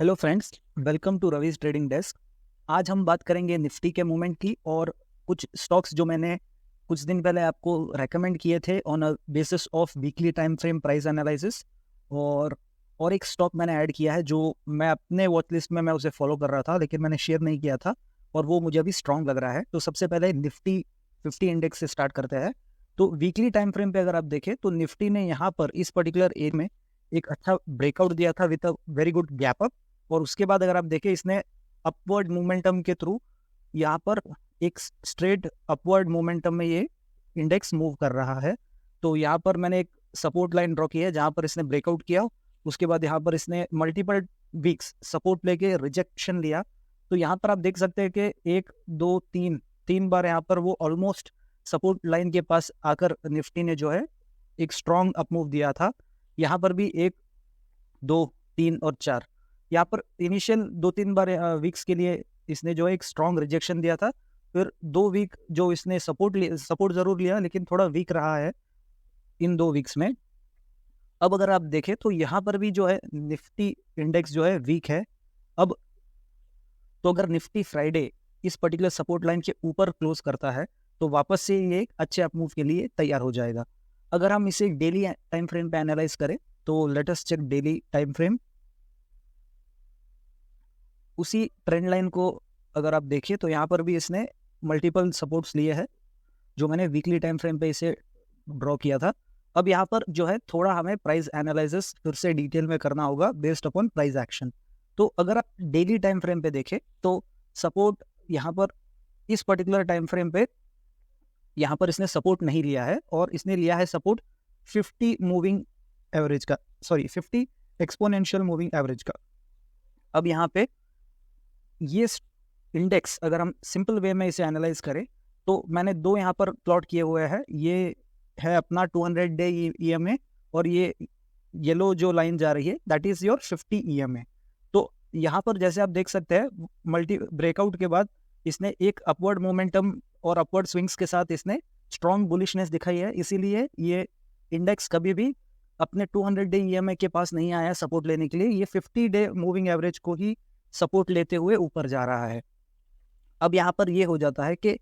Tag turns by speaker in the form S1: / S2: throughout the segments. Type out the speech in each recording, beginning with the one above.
S1: Hello friends, welcome to Ravi's trading desk. आज हम बात करेंगे निफ्टी के मूवमेंट की और कुछ स्टॉक्स जो मैंने कुछ दिन पहले आपको रेकमेंड किए थे on a basis of weekly time frame price analysis. और एक स्टॉक मैंने ऐड किया है जो मैं अपने वॉच लिस्ट में मैं उसे फॉलो कर रहा था लेकिन मैंने शेयर नहीं किया था और वो मुझे अभी स्ट्रॉन्ग लग रहा है। तो सबसे पहले निफ्टी 50 इंडेक्स से स्टार्ट करते हैं। तो वीकली टाइम फ्रेम पे अगर आप देखें तो निफ्टी ने यहाँ पर इस पर्टिकुलर एरिया में एक अच्छा ब्रेकआउट दिया था with a very good gap up. और उसके बाद अगर आप देखें इसने अपवर्ड मोमेंटम के थ्रू यहाँ पर एक स्ट्रेट अपवर्ड मोमेंटम में ये इंडेक्स मूव कर रहा है। तो यहाँ पर मैंने एक सपोर्ट लाइन ड्रॉ की है जहाँ पर इसने ब्रेकआउट किया, उसके बाद यहाँ पर इसने मल्टीपल वीक्स सपोर्ट लेके रिजेक्शन लिया। तो यहाँ पर आप देख सकते हैं कि एक दो तीन बार यहाँ पर वो ऑलमोस्ट सपोर्ट लाइन के पास आकर निफ्टी ने जो है एक स्ट्रॉन्ग अपमूव दिया था। यहाँ पर भी एक दो तीन और चार यहाँ पर इनिशियल 2-3 बार वीक्स के लिए इसने जो एक स्ट्रॉन्ग रिजेक्शन दिया था। फिर 2 वीक जो इसने सपोर्ट जरूर लिया लेकिन थोड़ा वीक रहा है इन 2 वीक्स में। अब अगर आप देखें तो यहाँ पर भी जो है निफ्टी इंडेक्स जो है वीक है। अब तो अगर निफ्टी फ्राइडे इस पर्टिकुलर सपोर्ट लाइन के ऊपर क्लोज करता है तो वापस से ये एक अच्छे अपमूव के लिए तैयार हो जाएगा। अगर हम इसे डेली टाइम फ्रेम पे एनालाइज करें तो let us check daily time frame. उसी ट्रेंड लाइन को अगर आप देखिए तो यहाँ पर भी इसने मल्टीपल सपोर्ट्स लिए हैं जो मैंने वीकली टाइम फ्रेम पे इसे ड्रॉ किया था। अब यहाँ पर जो है थोड़ा हमें प्राइस एनालिसिस फिर से डिटेल में करना होगा बेस्ड अपॉन प्राइस एक्शन। तो अगर आप डेली टाइम फ्रेम पे देखें तो सपोर्ट यहाँ पर इस पर्टिकुलर टाइम फ्रेम पे यहाँ पर इसने सपोर्ट नहीं लिया है और इसने लिया है सपोर्ट 50 मूविंग एवरेज का, 50 एक्सपोनेंशियल मूविंग एवरेज का। अब यहाँ पे ये इंडेक्स अगर हम सिंपल वे में इसे एनालाइज करें तो मैंने दो यहाँ पर प्लॉट किए हुए हैं। ये है अपना 200 डे EMA और ये येलो जो लाइन जा रही है दैट इज योर 50 EMA। तो यहाँ पर जैसे आप देख सकते हैं मल्टी ब्रेकआउट के बाद इसने एक अपवर्ड मोमेंटम और अपवर्ड स्विंग्स के साथ इसने स्ट्रॉन्ग बुलिशनेस दिखाई है। इसीलिए ये इंडेक्स कभी भी अपने 200 डे EMA के पास नहीं आया सपोर्ट लेने के लिए, ये 50 डे मूविंग एवरेज को ही सपोर्ट लेते हुए ऊपर जा रहा है। अब यहाँ पर ये हो जाता है कि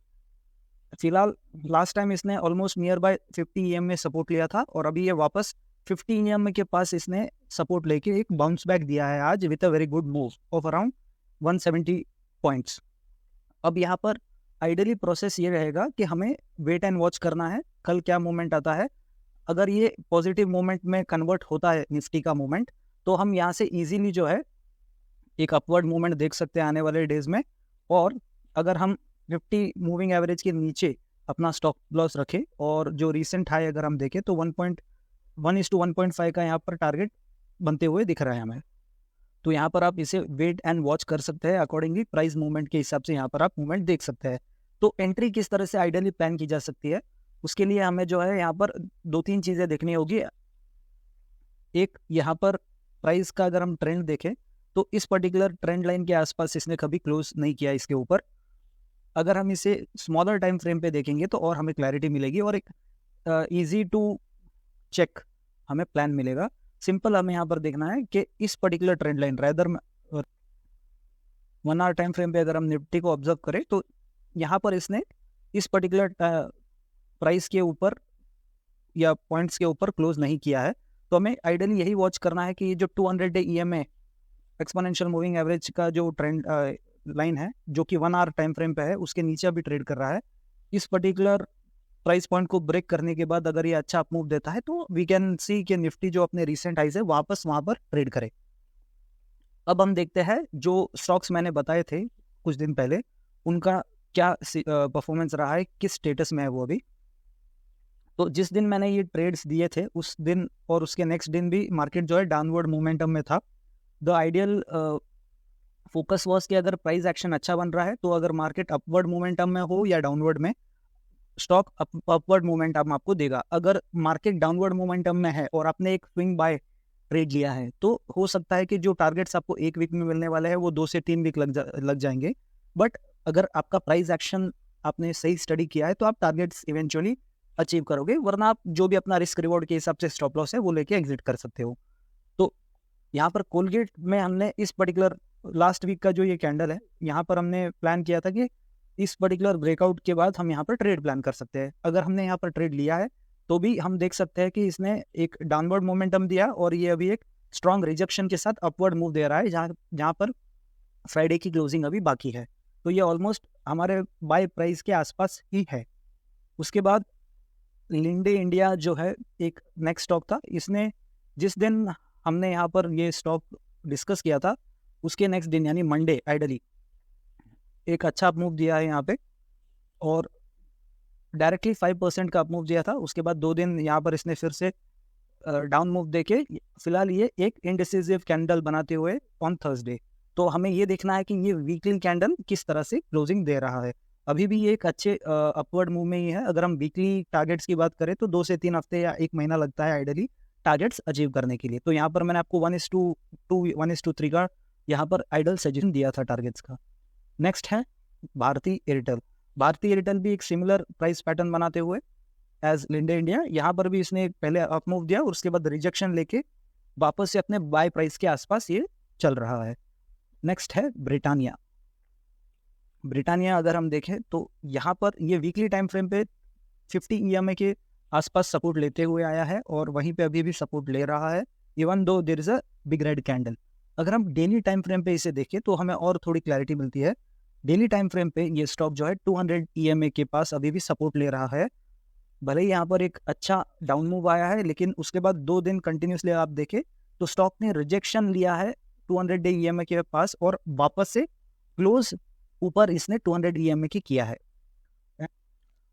S1: फिलहाल लास्ट टाइम इसने ऑलमोस्ट नियर बाय 50 EMA में सपोर्ट लिया था और अभी ये वापस 50 EMA के पास इसने सपोर्ट लेके एक बाउंस बैक दिया है आज with a very good move of around 170 points. अब यहाँ पर आइडियली प्रोसेस ये रहेगा कि हमें वेट एंड वॉच करना है कल क्या मूवमेंट आता है। अगर ये पॉजिटिव मूवमेंट में कन्वर्ट होता है निफ्टी का मूवमेंट तो हम यहाँ से इजीली जो है एक अपवर्ड मूवमेंट देख सकते हैं आने वाले डेज में। और अगर हम 50 मूविंग एवरेज के नीचे अपना स्टॉप लॉस रखें और जो रीसेंट हाई अगर हम देखें तो 1.1:1.5 का यहाँ पर टारगेट बनते हुए दिख रहा है हमें। तो यहाँ पर आप इसे वेट एंड वॉच कर सकते हैं अकॉर्डिंगली प्राइस मूवमेंट के हिसाब से यहाँ पर आप मूवमेंट देख सकते हैं। तो एंट्री किस तरह से आइडियली प्लान की जा सकती है उसके लिए हमें जो है यहाँ पर 2-3 चीज़ें देखनी होगी। एक यहाँ पर प्राइस का अगर हम ट्रेंड देखें तो इस पर्टिकुलर ट्रेंड लाइन के आसपास इसने कभी क्लोज नहीं किया इसके ऊपर। अगर हम इसे स्मॉलर टाइम फ्रेम पे देखेंगे तो और हमें क्लैरिटी मिलेगी और एक इजी टू चेक हमें प्लान मिलेगा। सिंपल हमें यहाँ पर देखना है कि इस particular trend line rather 1 hour time frame पे अगर हम निफ्टी को ऑब्जर्व करें तो यहाँ पर इसने इस पर्टिकुलर प्राइस के ऊपर या पॉइंट्स के ऊपर क्लोज नहीं किया है। तो हमें आइडियली यही वॉच करना है कि ये जो 200 day EMA exponential moving average का जो ट्रेंड लाइन है जो कि 1 आवर टाइम फ्रेम पे है उसके नीचे अभी ट्रेड कर रहा है। इस पर्टिकुलर प्राइस पॉइंट को ब्रेक करने के बाद अगर ये अच्छा अपमूव देता है तो वी कैन सी कि निफ्टी जो अपने रिसेंट हाई से वापस वहां पर ट्रेड करे। अब हम देखते हैं जो स्टॉक्स मैंने बताए थे कुछ दिन पहले उनका क्या परफॉर्मेंस रहा है, किस स्टेटस में है वो अभी। तो जिस दिन मैंने ये ट्रेड्स दिए थे उस दिन और उसके नेक्स्ट दिन भी मार्केट जो है डाउनवर्ड मोमेंटम में था। द आइडियल फोकस वॉज कि अगर प्राइस एक्शन अच्छा बन रहा है तो अगर मार्केट अपवर्ड मोमेंटम में हो या डाउनवर्ड में स्टॉक अपवर्ड मोमेंटम आपको देगा। अगर मार्केट डाउनवर्ड मोमेंटम में है और आपने एक स्विंग बाय ट्रेड लिया है तो हो सकता है कि जो टारगेट्स आपको 1 वीक में मिलने वाले हैं वो 2 से 3 वीक लग जाएंगे। बट अगर आपका प्राइस एक्शन आपने सही स्टडी किया है तो आप टारगेट्स इवेंचुअली अचीव करोगे, वरना आप जो भी अपना रिस्क रिवॉर्ड के हिसाब से स्टॉप लॉस है वो लेके एग्जिट कर सकते हो। तो यहाँ पर कोलगेट में हमने इस पर्टिकुलर लास्ट वीक का जो ये कैंडल है, यहाँ पर हमने प्लान किया था कि इस पर्टिकुलर ब्रेकआउट के बाद हम यहाँ पर ट्रेड प्लान कर सकते हैं। अगर हमने यहाँ पर ट्रेड लिया है तो भी हम देख सकते हैं कि इसने एक डाउनवर्ड मोमेंटम दिया और ये अभी एक स्ट्रॉन्ग रिजेक्शन के साथ अपवर्ड मूव दे रहा है, जहाँ पर फ्राइडे की क्लोजिंग अभी बाकी है। तो ये ऑलमोस्ट हमारे बाय प्राइस के आसपास ही है। उसके बाद लिंडे इंडिया जो है एक नेक्स्ट स्टॉक था, इसने जिस दिन हमने यहाँ पर ये स्टॉक डिस्कस किया था उसके नेक्स्ट दिन यानी मंडे आइडली एक अच्छा अप मूव दिया है यहाँ पे, और डायरेक्टली 5% का अप मूव दिया था। उसके बाद 2 दिन यहाँ पर इसने फिर से डाउन मूव देके फिलहाल ये एक इनडिसिसिव कैंडल बनाते हुए ऑन थर्सडे। तो हमें ये देखना है कि ये वीकली कैंडल किस तरह से क्लोजिंग दे रहा है। अभी भी ये एक अच्छे अपवर्ड मूव में ही है। अगर हम वीकली टारगेट्स की बात करें तो 2 से 3 हफ्ते या 1 महीना लगता है आइडली टारगेट्स अचीव करने के लिए। तो यहाँ पर मैंने आपको 1:2 1:3 का यहाँ पर आइडल सजेशन दिया था टारगेट्स का। नेक्स्ट है भारती एयरटेल। भारती एयरटेल भी एक सिमिलर प्राइस पैटर्न बनाते हुए एज लिंडे इंडिया, यहाँ पर भी इसने पहले अप मूव दिया और उसके बाद रिजेक्शन लेके वापस से अपने बाय प्राइस के आसपास ये चल रहा है। नेक्स्ट है ब्रिटानिया। ब्रिटानिया अगर हम देखें तो यहाँ पर ये वीकली टाइम फ्रेम पे 50 EMA के आसपास सपोर्ट लेते हुए आया है और वहीं पे अभी भी सपोर्ट ले रहा है, even though there is a big red candle. अगर हम डेली टाइम फ्रेम पे इसे देखें तो हमें और थोड़ी क्लैरिटी मिलती है। डेली टाइम फ्रेम पे ये स्टॉक जो है 200 EMA के पास अभी भी सपोर्ट ले रहा है। भले ही यहाँ पर एक अच्छा डाउन मूव आया है, लेकिन उसके बाद 2 दिन कंटिन्यूसली आप देखें तो स्टॉक ने रिजेक्शन लिया है 200 डे EMA के पास और वापस से क्लोज ऊपर इसने 200 EMA की किया है।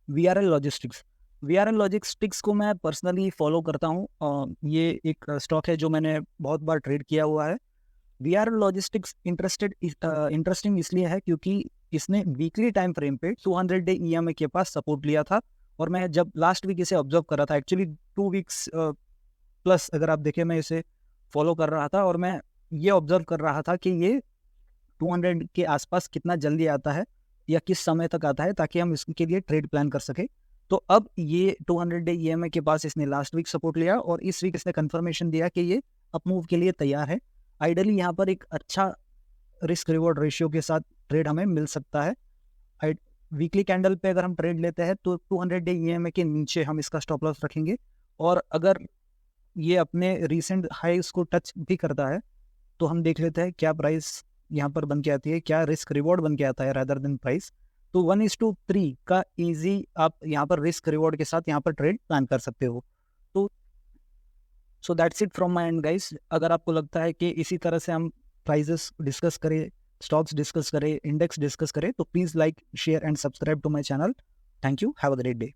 S1: VRL logistics. VRL लॉजिस्टिक्स को मैं पर्सनली फॉलो करता हूँ। ये एक स्टॉक है जो मैंने बहुत बार ट्रेड किया हुआ है। VRL लॉजिस्टिक्स इंटरेस्टिंग इसलिए है क्योंकि इसने वीकली टाइम फ्रेम पे 200 डे EMA के पास सपोर्ट लिया था और मैं जब लास्ट वीक इसे ऑब्जर्व कर रहा था, एक्चुअली 2 वीक्स प्लस अगर आप देखें मैं इसे फॉलो कर रहा था और मैं ये ऑब्जर्व कर रहा था कि ये 200 के आसपास कितना जल्दी आता है या किस समय तक आता है ताकि हम इसके लिए ट्रेड प्लान कर सके। तो अब ये 200 डे EMA के पास इसने लास्ट वीक सपोर्ट लिया और इस वीक इसने कंफर्मेशन दिया कि ये अप मूव के लिए तैयार है। आइडली यहाँ पर एक अच्छा रिस्क रिवॉर्ड रेशियो के साथ ट्रेड हमें मिल सकता है। वीकली कैंडल पे अगर हम ट्रेड लेते हैं तो 200 डे EMA के नीचे हम इसका स्टॉप लॉस रखेंगे और अगर ये अपने रीसेंट हाईस को टच भी करता है तो हम देख लेते हैं क्या प्राइस यहाँ पर बन के आती है, क्या रिस्क रिवॉर्ड बन के आता है रादर देन प्राइस। तो 1:3 का इजी आप यहाँ पर रिस्क रिवॉर्ड के साथ यहाँ पर ट्रेड प्लान कर सकते हो। तो so that's it from my end guys. अगर आपको लगता है कि इसी तरह से हम प्राइजेस डिस्कस करें, स्टॉक्स डिस्कस करें, इंडेक्स डिस्कस करें तो please like, share and subscribe to my channel. Thank you, have a great day.